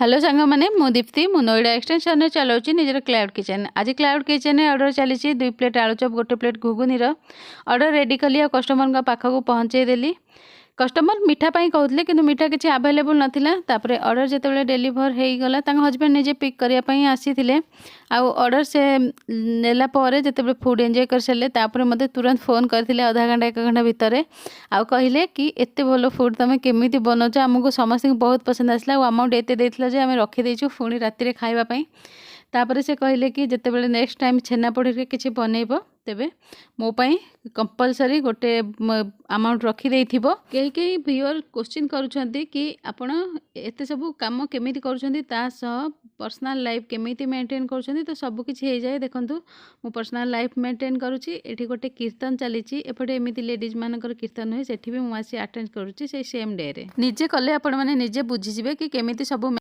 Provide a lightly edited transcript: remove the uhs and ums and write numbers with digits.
Hello सांग मैंने मु दीप्ति मु नोएडा एक्सटेंशन चलाऊँ निजर क्लाउड किचन। आज क्लाउड किचन ऑर्डर चली 2 प्लेट आलू चप 1 प्लेट घुगुनीर ऑर्डर रेडी कली कस्टमर पाखक पहुँचेदेली। कस्टमर मीठा कहते कि मीठा किसी आवेलेबल नाला। तापर ऑर्डर जिते डेलीवर हो गला हजबैंड निजे पिक करने आसी ऑर्डर से नेला जिते फूड एंजॉय कर सारे तापर मत तुरंत फोन करते आधा घंटा 1 घंटा भितर आउ कहले कि एत भल फूड तुम केमी बनाऊच आमको समस्त बहुत पसंद आसला अमाउंट एत आम रखीदेचु पुणी राति खावाई। तापर से कहले कि जिते बड़े नेक्स्ट टाइम छेनापोड़ी किसी बनइब तेबे मोपाई कंपलसरी गोटे अमाउंट रखी कई कई व्यूअर क्वेश्चन करुछंती कि आपण एते सब काम केमिति करुछंती पर्सनल लाइफ केमिति मेंटेन करुछंती। तो सब किछि हे जाए देखंतु मो पर्सनल लाइफ मेंटेन करुछि। एठी गोटे कीर्तन चलीछि एपटे एमिति लेडीज मानकर कीर्तन होय सेठी भी मु आसी अटेंड करुछि से सेम डे रे निजे कले आपण माने निजे बुझी जिवे कि केमिति सब